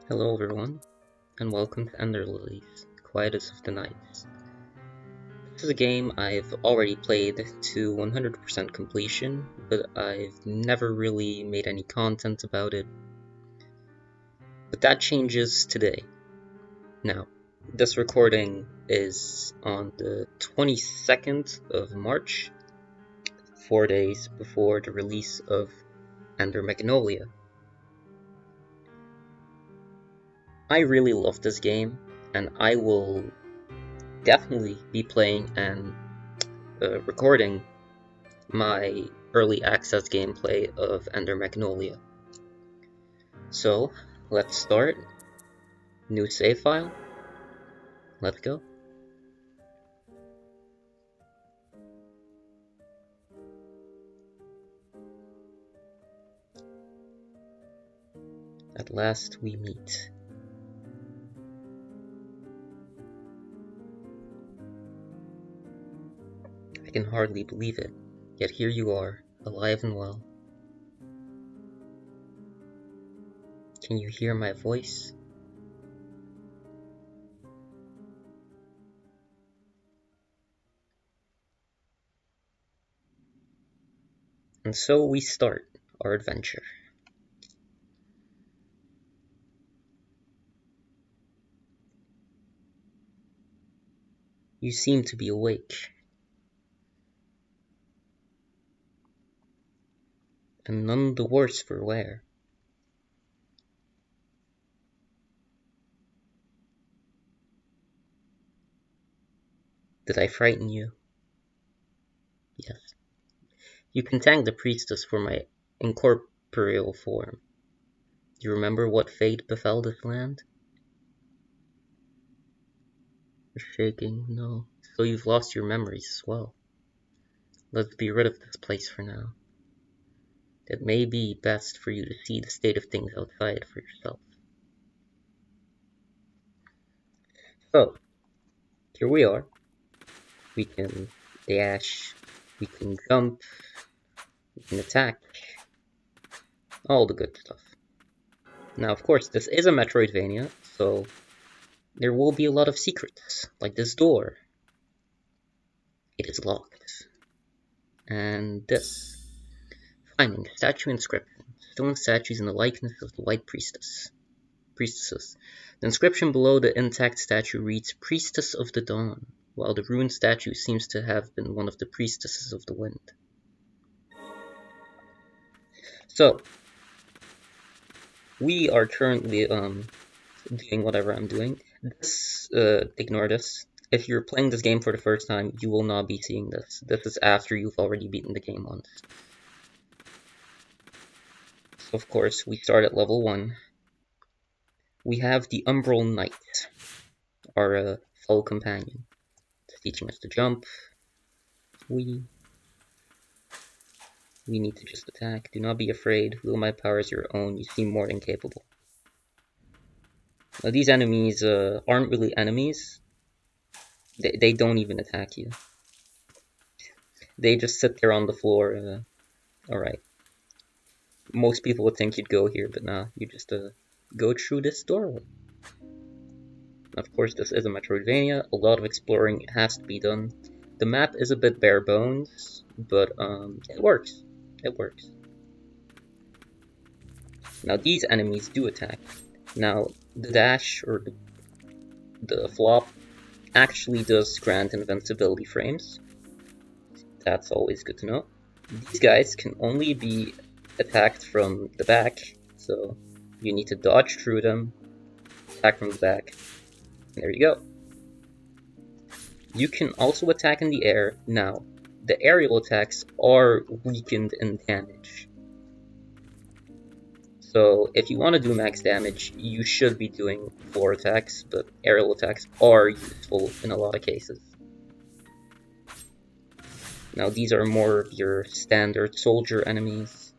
Hello everyone, and welcome to Lillies, Quietus of the Nights. This is a game I've already played to 100% completion, but I've never really made any content about it. But that changes today. Now, this recording is on the 22nd of March, 4 days before the release of Magnolia. I really love this game, and I will definitely be playing and recording my early access gameplay of Magnolia. So, let's start. New save file. Let's go. At last we meet. I can hardly believe it, yet here you are, alive and well. Can you hear my voice? And so we start our adventure. You seem to be awake. And none the worse for wear. Did I frighten you? Yes. You can thank the priestess for my incorporeal form. Do you remember what fate befell this land? You're shaking, no. So you've lost your memories as well. Let's be rid of this place for now. It may be best for you to see the state of things outside for yourself. So, here we are. We can dash, we can jump, we can attack, all the good stuff. Now, of course, this is a Metroidvania, so there will be a lot of secrets, like this door. It is locked. And this. Finding statue inscription. Stone statues in the likeness of the White Priestesses. The inscription below the intact statue reads, Priestess of the Dawn, while the ruined statue seems to have been one of the Priestesses of the Wind. So, we are currently doing whatever I'm doing. This, ignore this. If you're playing this game for the first time, you will not be seeing this. This is after you've already beaten the game once. So of course, we start at level 1. We have the Umbral Knight, our fellow companion. It's teaching us to jump. We need to just attack. Do not be afraid. Will my power is your own. You seem more than capable. Now, these enemies aren't really enemies. They don't even attack you. They just sit there on the floor. Alright. Most people would think you'd go here, but nah. You just go through this doorway. Of course, this is a Metroidvania. A lot of exploring has to be done. The map is a bit bare bones, but it works. It works. Now, these enemies do attack. Now, the dash, or the flop, actually does grant invincibility frames. That's always good to know. These guys can only be attacked from the back, so you need to dodge through them, attack from the back. There you go. You can also attack in the air. Now, the aerial attacks are weakened in damage. So if you want to do max damage, you should be doing floor attacks, but aerial attacks are useful in a lot of cases. Now these are more of your standard soldier enemies.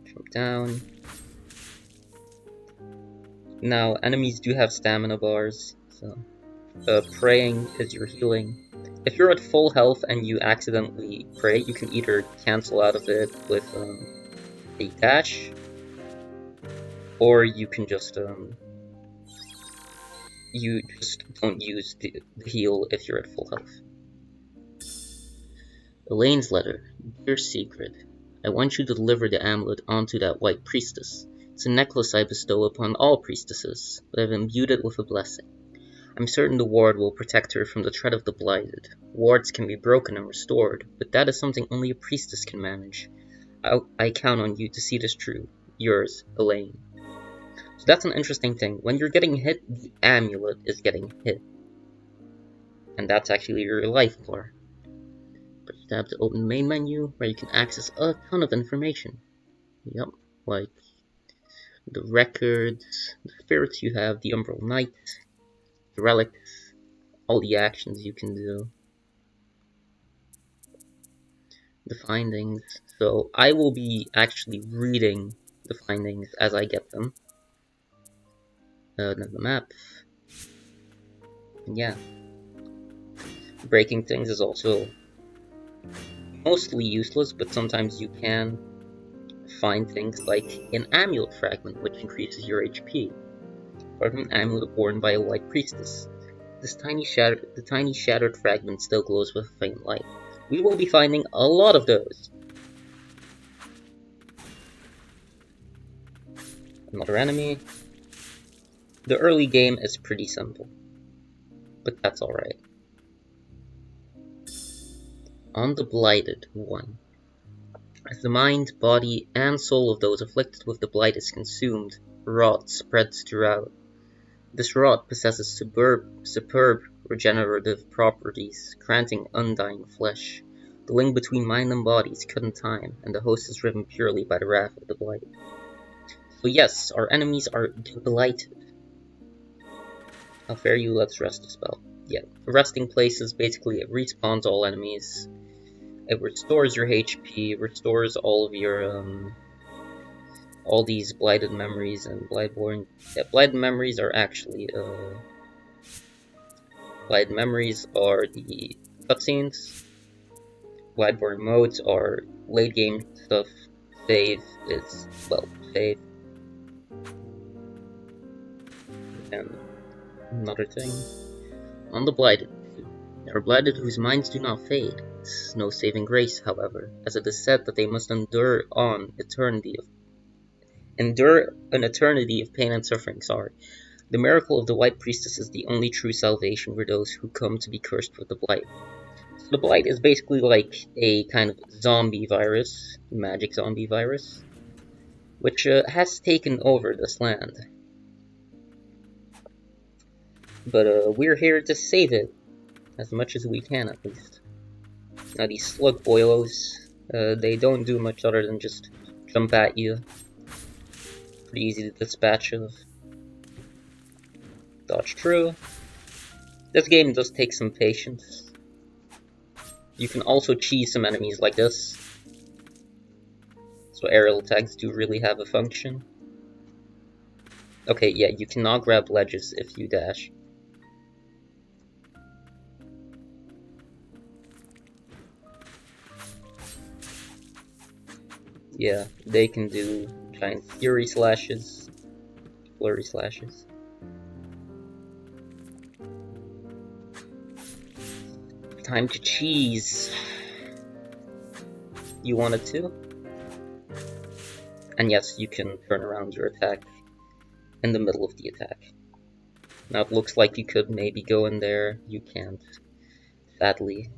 Jump down. Now enemies do have stamina bars, so praying is your healing. If you're at full health and you accidentally pray, you can either cancel out of it with a dash, or you can just you just don't use the heal if you're at full health. Elaine's letter. Dear Secret, I want you to deliver the amulet onto that white priestess. It's a necklace I bestow upon all priestesses, but I've imbued it with a blessing. I'm certain the ward will protect her from the threat of the blighted. Wards can be broken and restored, but that is something only a priestess can manage. I count on you to see this true. Yours, Elaine. So that's an interesting thing. When you're getting hit, the amulet is getting hit. And that's actually your life bar. Press tab to open the main menu, where you can access a ton of information. Yep, like the records, the spirits you have, the Umbral Knight, the relics, all the actions you can do, the findings. So I will be actually reading the findings as I get them. Then the map. And yeah. Breaking things is also mostly useless, but sometimes you can find things like an amulet fragment, which increases your HP. Part of an amulet worn by a white priestess. The tiny shattered fragment still glows with a faint light. We will be finding a lot of those. Another enemy. The early game is pretty simple, but that's alright. On the Blighted one. As the mind, body, and soul of those afflicted with the blight is consumed, rot spreads throughout. This rot possesses superb regenerative properties, granting undying flesh. The link between mind and body is cut in time, and the host is driven purely by the wrath of the blight. So yes, our enemies are blighted. How fare you? Let's rest the spell. Yeah, resting places, basically it respawns all enemies. It restores your HP, restores all of your, all these blighted memories and Blightborn. Yeah, blighted memories are actually, blighted memories are the cutscenes. Blightborn modes are late game stuff. Save is, well, save. And another thing. On the Blighted. There are Blighted whose minds do not fade. It's no saving grace, however, as it is said that they must endure an eternity of pain and suffering. The miracle of the White Priestess is the only true salvation for those who come to be cursed with the Blight. So the Blight is basically like a kind of zombie virus, magic zombie virus, which has taken over this land. But we're here to save it, as much as we can at least. Now these slug boilos, they don't do much other than just jump at you. Pretty easy to dispatch of. Dodge through. This game does take some patience. You can also cheese some enemies like this. So aerial attacks do really have a function. Okay, yeah, you cannot grab ledges if you dash. Yeah, they can do giant fury slashes, flurry slashes. Time to cheese. You wanted to? And yes, you can turn around your attack in the middle of the attack. Now it looks like you could maybe go in there. You can't, sadly.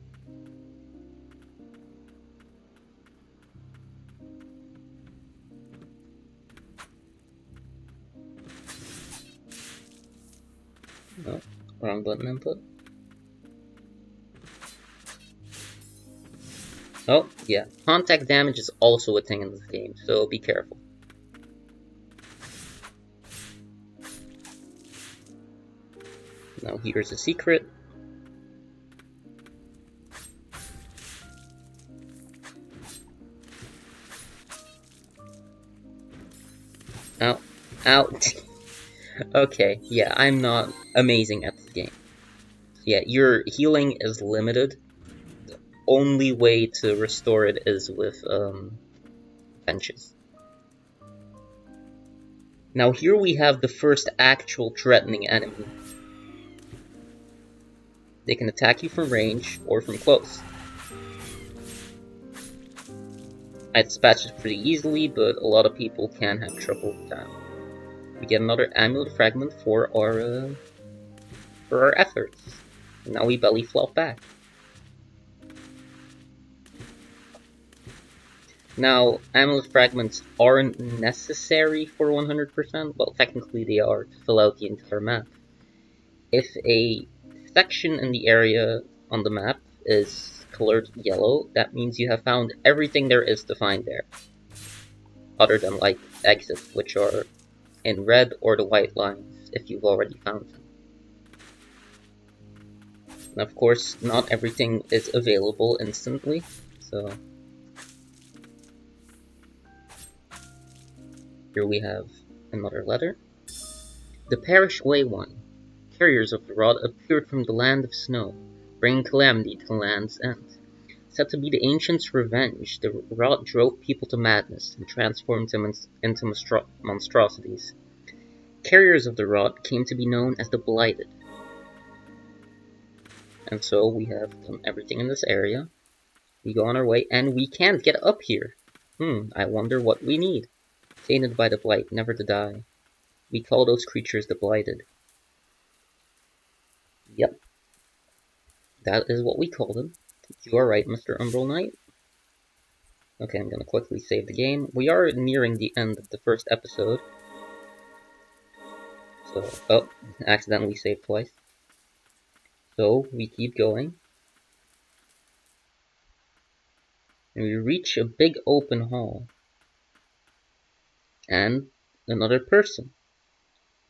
No, wrong button input. Oh, yeah. Contact damage is also a thing in this game, so be careful. Now here's a secret. Ow. Ow. Okay, yeah, I'm not amazing at this game. Yeah, your healing is limited. The only way to restore it is with benches. Now here we have the first actual threatening enemy. They can attack you from range or from close. I dispatched it pretty easily, but a lot of people can have trouble with that. We get another amulet fragment for our efforts. And now we belly flop back. Now, amulet fragments aren't necessary for 100%, well, technically they are to fill out the entire map. If a section in the area on the map is colored yellow, that means you have found everything there is to find there. Other than, like, exits, which are in red or the white lines, if you've already found them. And of course, not everything is available instantly, so... Here we have another letter. The parish lay one. Carriers of the rod appeared from the land of snow, bringing calamity to the land's end. Said to be the ancients' revenge, the rod drove people to madness and transformed them into monstrosities. Carriers of the rod came to be known as the Blighted. And so we have done everything in this area. We go on our way, and we can't get up here. I wonder what we need. Tainted by the blight, never to die. We call those creatures the Blighted. Yep. That is what we call them. You are right, Mr. Umbral Knight. Okay, I'm gonna quickly save the game. We are nearing the end of the first episode. So, oh, accidentally saved twice. So, we keep going. And we reach a big open hall. And another person.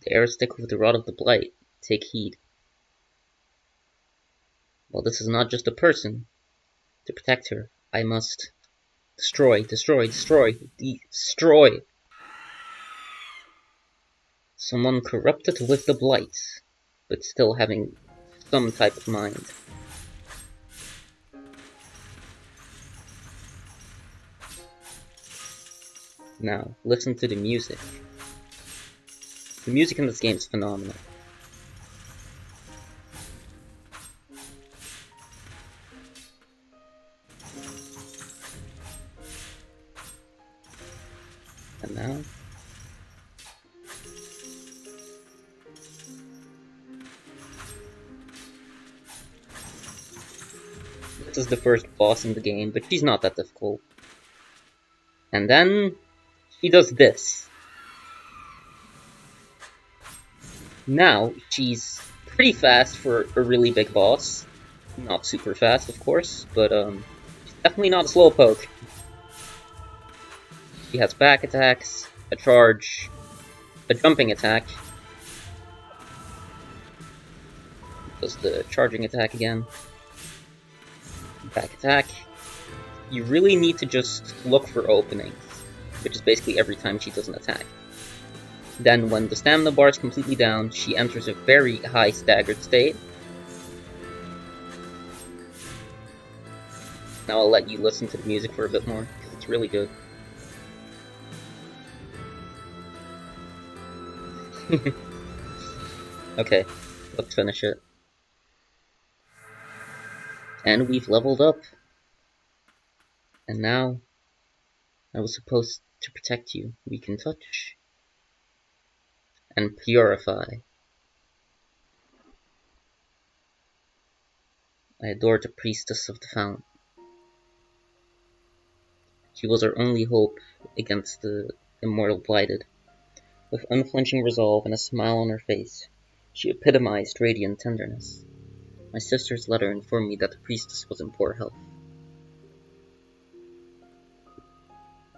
The air stick with the rod of the blight. Take heed. Well, this is not just a person. To protect her, I must destroy. Someone corrupted with the blight, but still having some type of mind. Now, listen to the music. The music in this game is phenomenal. And now... This is the first boss in the game, but she's not that difficult. And then... she does this. Now, she's pretty fast for a really big boss. Not super fast, of course, but she's definitely not a slowpoke. She has back attacks, a charge, a jumping attack. Does the charging attack again. Back attack. You really need to just look for openings, which is basically every time she does an attack. Then, when the stamina bar is completely down, she enters a very high staggered state. Now I'll let you listen to the music for a bit more, because it's really good. Okay, let's finish it. And we've leveled up. And now, I was supposed to protect you. We can touch. And purify. I adored the priestess of the fount. She was our only hope against the immortal blighted. With unflinching resolve and a smile on her face, she epitomized radiant tenderness. My sister's letter informed me that the priestess was in poor health.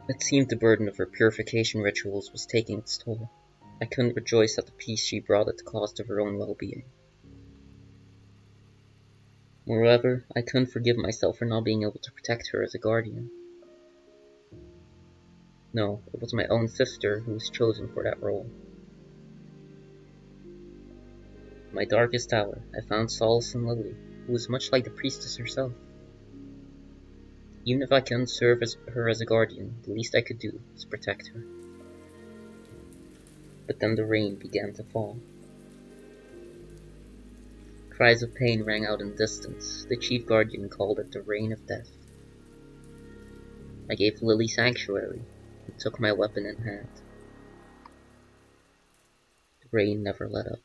It seemed the burden of her purification rituals was taking its toll. I couldn't rejoice at the peace she brought at the cost of her own well-being. Moreover, I couldn't forgive myself for not being able to protect her as a guardian. No, it was my own sister who was chosen for that role. In my darkest hour, I found solace in Lily, who was much like the priestess herself. Even if I couldn't serve her as a guardian, the least I could do was protect her. But then the rain began to fall. Cries of pain rang out in the distance. The chief guardian called it the rain of death. I gave Lily sanctuary and took my weapon in hand. The rain never let up.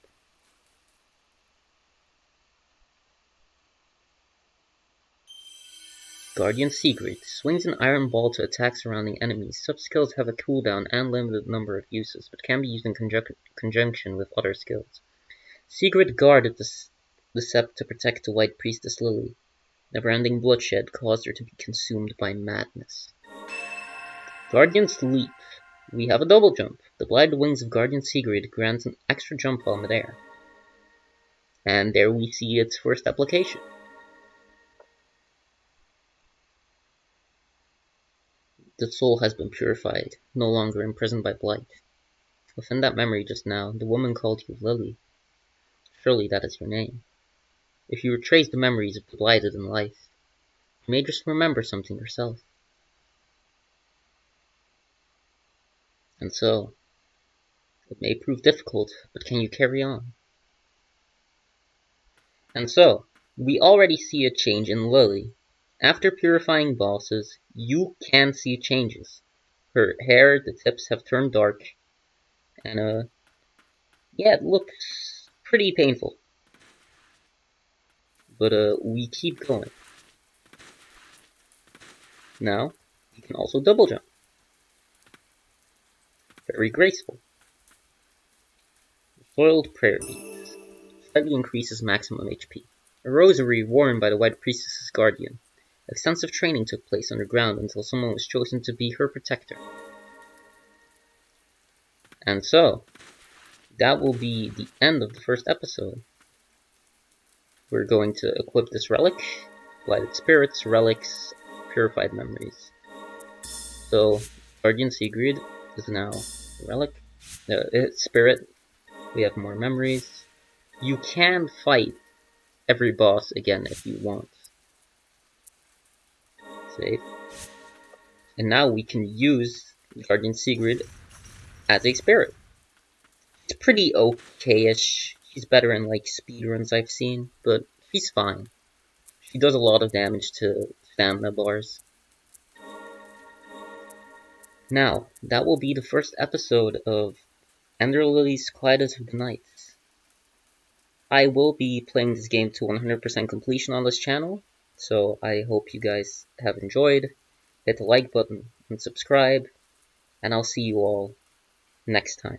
Guardian Secret swings an iron ball to attack surrounding enemies. Such skills have a cooldown and limited number of uses, but can be used in conjunction with other skills. Secret guarded the sept to protect the White Priestess Lily. Never-ending bloodshed caused her to be consumed by madness. Guardian's Leap. We have a double jump. The blinded wings of Guardian Sigrid grants an extra jump while midair. And there we see its first application. The soul has been purified, no longer imprisoned by blight. Within that memory just now, the woman called you Lily. Surely that is your name. If you retrace the memories of the blighted in life, you may just remember something yourself. And so, it may prove difficult, but can you carry on? And so, we already see a change in Lily. After purifying bosses, you can see changes. Her hair, the tips have turned dark, and yeah, it looks pretty painful. But we keep going. Now, you can also double jump. Very graceful. Foiled prayer beads. Slightly increases maximum HP. A rosary worn by the White Priestess's guardian. Extensive training took place underground until someone was chosen to be her protector. And so, that will be the end of the first episode. We're going to equip this relic, blighted spirits, relics, purified memories. So, Guardian Sigrid is now a relic, spirit. We have more memories. You can fight every boss again if you want. Save. And now we can use Guardian Sigrid as a spirit. It's pretty okay-ish. She's better in like speedruns I've seen, but she's fine. She does a lot of damage to stamina bars. Now, that will be the first episode of Ender Lillies Quietus of the Night. I will be playing this game to 100% completion on this channel, so I hope you guys have enjoyed. Hit the like button and subscribe, and I'll see you all next time.